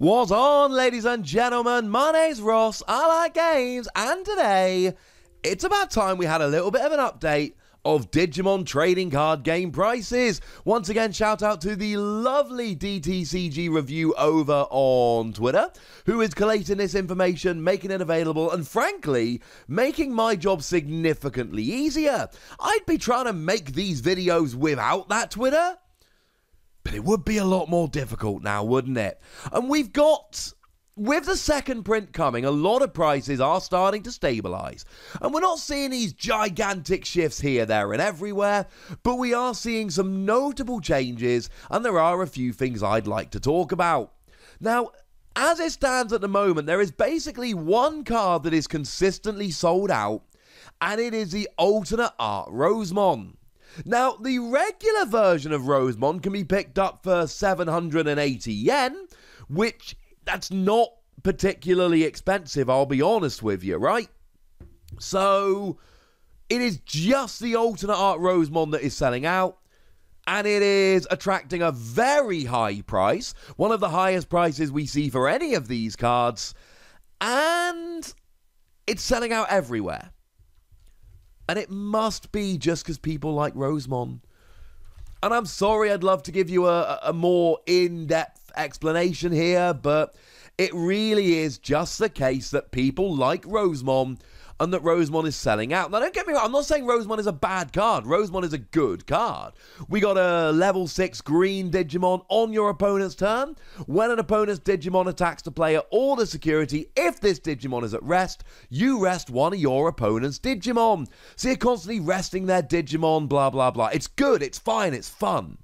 What's on, ladies and gentlemen? My name's Ross, I like games, and today, it's about time we had a little bit of an update of Digimon trading card game prices. Once again, shout out to the lovely DTCG review over on Twitter, who is collating this information, making it available, and frankly, making my job significantly easier. I'd be trying to make these videos without that Twitter, but it would be a lot more difficult now, wouldn't it? And we've got, with the second print coming, a lot of prices are starting to stabilize. And we're not seeing these gigantic shifts here, there, and everywhere, but we are seeing some notable changes, and there are a few things I'd like to talk about. Now, as it stands at the moment, there is basically one card that is consistently sold out, and it is the alternate art Rosemon. Now, the regular version of Rosemon can be picked up for 780 yen, which, that's not particularly expensive, I'll be honest with you, right? So, it is just the alternate art Rosemon that is selling out, and it is attracting a very high price, one of the highest prices we see for any of these cards, and it's selling out everywhere. And it must be just because people like Rosemon. And I'm sorry, I'd love to give you a more in-depth explanation here, but it really is just the case that people like Rosemon and that Rosemon is selling out. Now, don't get me wrong, I'm not saying Rosemon is a bad card. Rosemon is a good card. We got a level 6 green Digimon on your opponent's turn. When an opponent's Digimon attacks the player or the security, if this Digimon is at rest, you rest one of your opponent's Digimon. So you're constantly resting their Digimon, blah, blah, blah. It's good, it's fine, it's fun.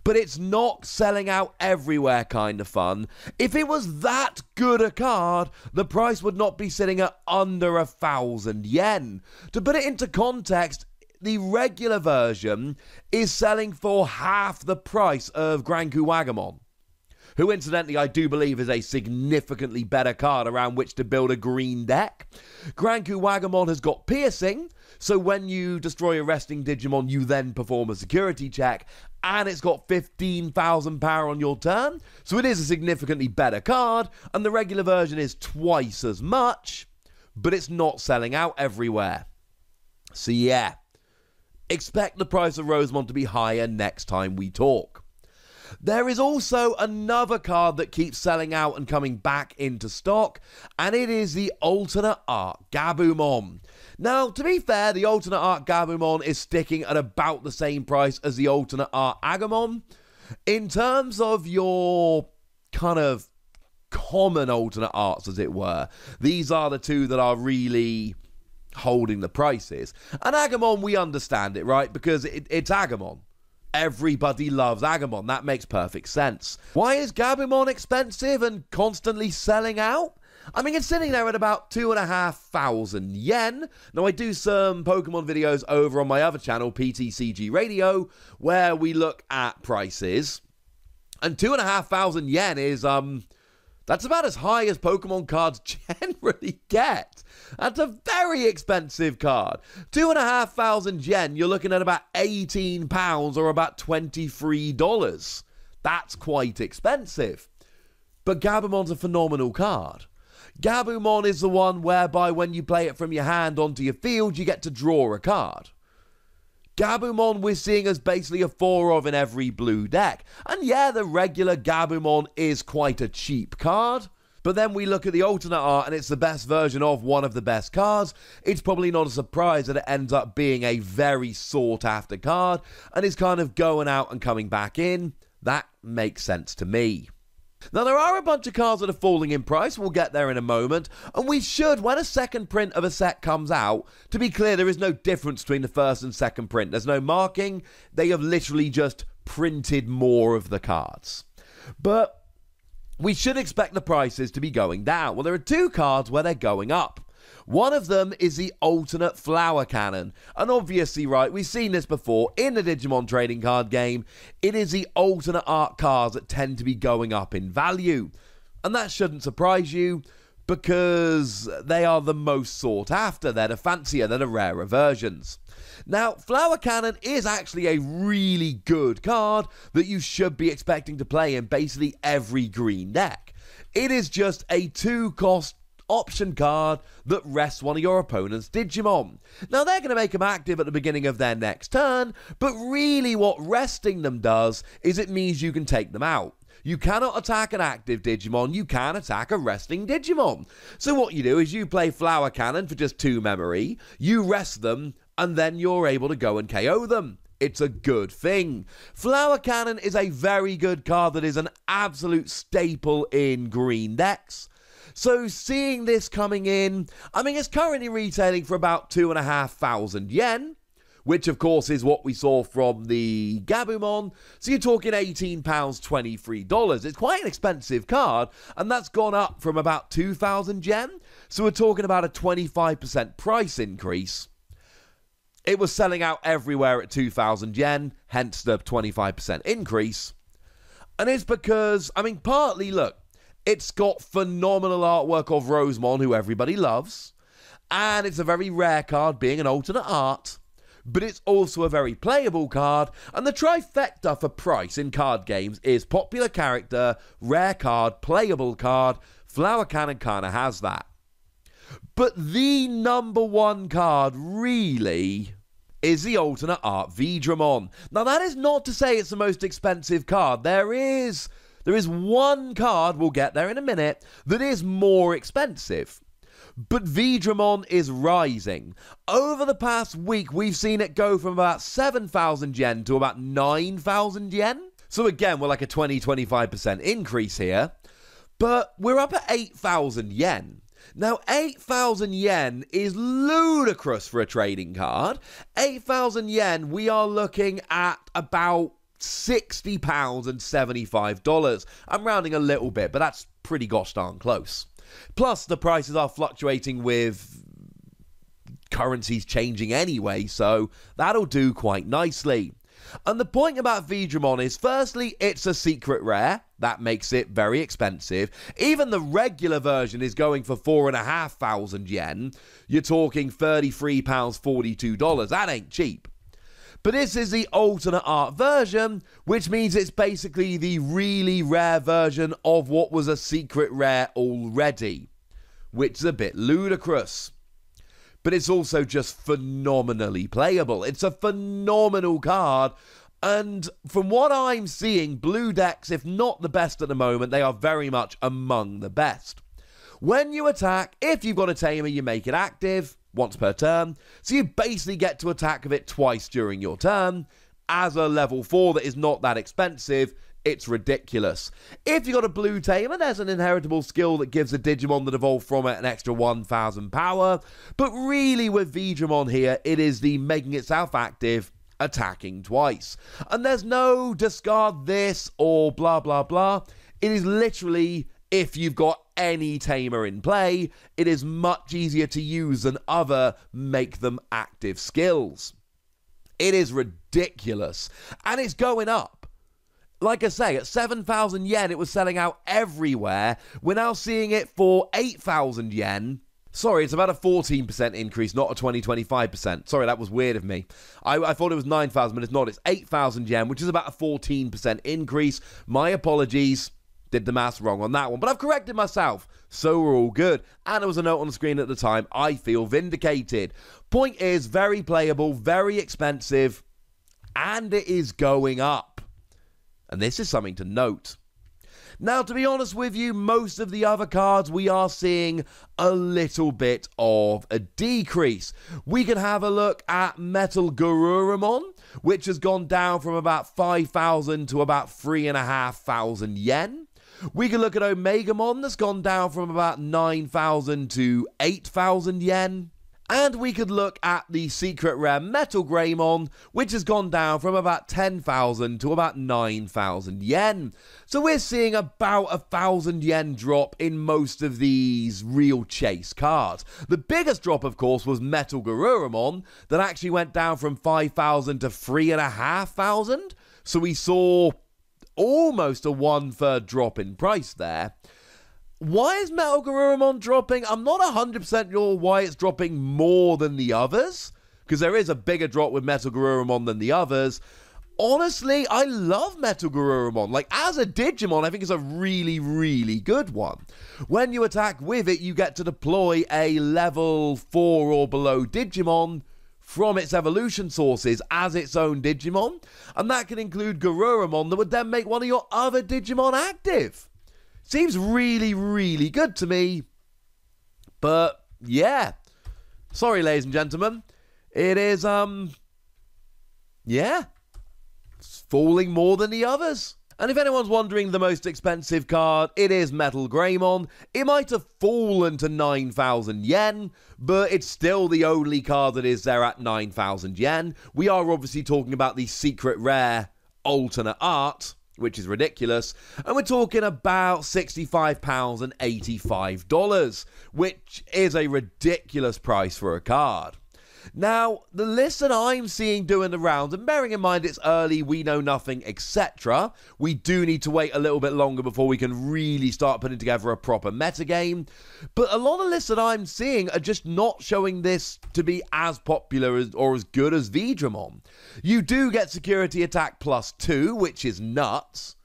But it's not selling out everywhere kind of fun. If it was that good a card, the price would not be sitting at under 1,000 yen. To put it into context, the regular version is selling for half the price of Granku Wagamon, who incidentally I do believe is a significantly better card around which to build a green deck. Granku Wagamon has got piercing, so when you destroy a resting Digimon, you then perform a security check, and it's got 15,000 power on your turn, so it is a significantly better card, and the regular version is twice as much, but it's not selling out everywhere. So yeah, expect the price of Rosemon to be higher next time we talk. There is also another card that keeps selling out and coming back into stock, and it is the alternate art Gabumon. Now, to be fair, the alternate art Gabumon is sticking at about the same price as the alternate art Agumon. In terms of your kind of common alternate arts, as it were, these are the two that are really holding the prices. And Agumon, we understand it, right? Because it's Agumon. Everybody loves Agumon. That makes perfect sense. Why is Gabumon expensive and constantly selling out? I mean, it's sitting there at about 2,500 yen. Now, I do some Pokemon videos over on my other channel, PTCG Radio, where we look at prices. And 2,500 yen is, that's about as high as Pokemon cards generally get. That's a very expensive card. 2,500 yen, you're looking at about £18 or about $23. That's quite expensive. But Gabumon's a phenomenal card. Gabumon is the one whereby when you play it from your hand onto your field, you get to draw a card. Gabumon we're seeing as basically a 4 of in every blue deck. And yeah, the regular Gabumon is quite a cheap card. But then we look at the alternate art and it's the best version of one of the best cards. It's probably not a surprise that it ends up being a very sought after card and is kind of going out and coming back in. That makes sense to me. Now, there are a bunch of cards that are falling in price. We'll get there in a moment. And we should, when a second print of a set comes out, to be clear, there is no difference between the first and second print. There's no marking. They have literally just printed more of the cards. But we should expect the prices to be going down. Well, there are two cards where they're going up. One of them is the alternate Flower Cannon. And obviously, right, we've seen this before in the Digimon trading card game. It is the alternate art cards that tend to be going up in value. And that shouldn't surprise you because they are the most sought after. They're the fancier, they're the rarer versions. Now, Flower Cannon is actually a really good card that you should be expecting to play in basically every green deck. It is just a 2-cost option card that rests one of your opponent's Digimon. Now, they're going to make them active at the beginning of their next turn, but really what resting them does is it means you can take them out. You cannot attack an active Digimon, you can attack a resting Digimon. So what you do is you play Flower Cannon for just 2 memory, you rest them, and then you're able to go and KO them. It's a good thing. Flower Cannon is a very good card that is an absolute staple in green decks. So seeing this coming in, I mean, it's currently retailing for about 2,500 yen, which of course is what we saw from the Gabumon. So you're talking £18, $23. It's quite an expensive card, and that's gone up from about 2,000 yen. So we're talking about a 25% price increase. It was selling out everywhere at 2,000 yen, hence the 25% increase. And it's because, I mean, partly, look, it's got phenomenal artwork of Rosemon, who everybody loves, and it's a very rare card, being an alternate art, but it's also a very playable card, and the trifecta for price in card games is popular character, rare card, playable card. Flower Cannon kind of has that. But the number one card, really, is the alternate art Veedramon. Now, that is not to say it's the most expensive card. There is one card, we'll get there in a minute, that is more expensive. But Veedramon is rising. Over the past week, we've seen it go from about 7,000 yen to about 9,000 yen. So again, we're like a 20-25% increase here. But we're up at 8,000 yen. Now, 8,000 yen is ludicrous for a trading card. 8,000 yen, we are looking at about £60 and $75. I'm rounding a little bit, but that's pretty gosh darn close. Plus, the prices are fluctuating with currencies changing anyway, so that'll do quite nicely. And the point about Veedramon is, firstly, it's a secret rare. That makes it very expensive. Even the regular version is going for 4,500 yen. You're talking £33, $42. That ain't cheap. But this is the alternate art version, which means it's basically the really rare version of what was a secret rare already, which is a bit ludicrous. But it's also just phenomenally playable. It's a phenomenal card, and from what I'm seeing, blue decks, if not the best at the moment, they are very much among the best. When you attack, if you've got a tamer, you make it active once per turn, so you basically get to attack with it twice during your turn. As a level 4 that is not that expensive, it's ridiculous. If you've got a blue tamer, there's an inheritable skill that gives a Digimon that evolved from it an extra 1,000 power, but really with Veedramon here, it is the making itself active, attacking twice. And there's no discard this or blah blah blah. It is literally, if you've got any tamer in play, it is much easier to use than other make them active skills. It is ridiculous, and it's going up. Like I say, at 7,000 yen, it was selling out everywhere. We're now seeing it for 8,000 yen. Sorry, it's about a 14% increase, not a 20-25%. Sorry, that was weird of me. I thought it was 9,000, but it's not. It's 8,000 yen, which is about a 14% increase. My apologies. Did the maths wrong on that one, but I've corrected myself, so we're all good. And there was a note on the screen at the time. I feel vindicated. Point is, very playable, very expensive, and it is going up. And this is something to note. Now, to be honest with you, most of the other cards we are seeing a little bit of a decrease. We can have a look at Metal Garurumon, which has gone down from about 5,000 to about 3,500 yen. We can look at Omegamon, that's gone down from about 9,000 to 8,000 yen. And we could look at the secret rare Metal Greymon, which has gone down from about 10,000 to about 9,000 yen. So we're seeing about 1,000 yen drop in most of these real chase cards. The biggest drop, of course, was Metal Garurumon, that actually went down from 5,000 to 3,500. So we saw almost a 1/3 drop in price there. Why is Metal Garurumon dropping? I'm not 100% sure why it's dropping more than the others, because there is a bigger drop with Metal Garurumon than the others. Honestly, I love Metal Garurumon. Like, as a Digimon, I think it's a really, really good one. When you attack with it, you get to deploy a level 4 or below Digimon from its evolution sources as its own Digimon. And that can include Garurumon that would then make one of your other Digimon active. Seems really, really good to me. But, yeah. Sorry, ladies and gentlemen. It is, yeah. It's falling more than the others. And if anyone's wondering the most expensive card, it is Metal Greymon. It might have fallen to 9,000 yen, but it's still the only card that is there at 9,000 yen. We are obviously talking about the secret rare alternate art, which is ridiculous, and we're talking about £65 and $85, which is a ridiculous price for a card. Now, the list that I'm seeing doing the rounds, and bearing in mind it's early, we know nothing, etc., we do need to wait a little bit longer before we can really start putting together a proper metagame, but a lot of lists that I'm seeing are just not showing this to be as popular or as good as Veedramon. You do get security attack +2, which is nuts.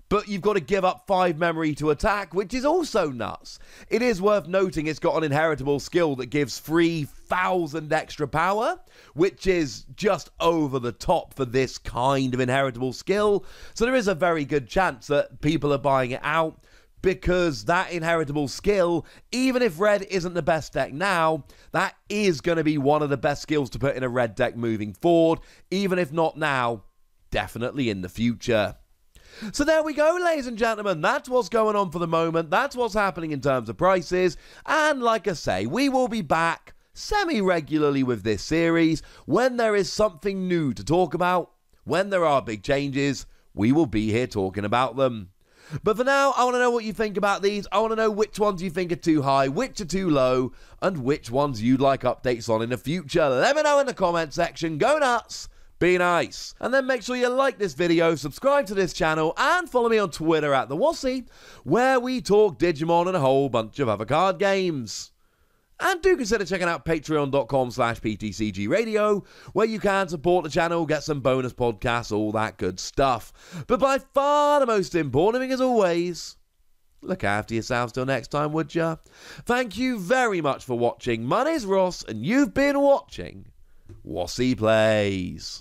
But you've got to give up 5 memory to attack, which is also nuts. It is worth noting it's got an inheritable skill that gives 3,000 extra power, which is just over the top for this kind of inheritable skill. So there is a very good chance that people are buying it out because that inheritable skill, even if red isn't the best deck now, that is going to be one of the best skills to put in a red deck moving forward, even if not now, definitely in the future. So there we go, ladies and gentlemen. That's what's going on for the moment. That's what's happening in terms of prices. And like I say, we will be back semi-regularly with this series. When there is something new to talk about, when there are big changes, we will be here talking about them. But for now, I want to know what you think about these. I want to know which ones you think are too high, which are too low, and which ones you'd like updates on in the future. Let me know in the comment section. Go nuts! Be nice. And then make sure you like this video, subscribe to this channel, and follow me on Twitter at TheWossy, where we talk Digimon and a whole bunch of other card games. And do consider checking out patreon.com/PTCGradio, where you can support the channel, get some bonus podcasts, all that good stuff. But by far the most important thing, as always, look after yourselves till next time, would ya? Thank you very much for watching. My name's Ross, and you've been watching Wossy Plays.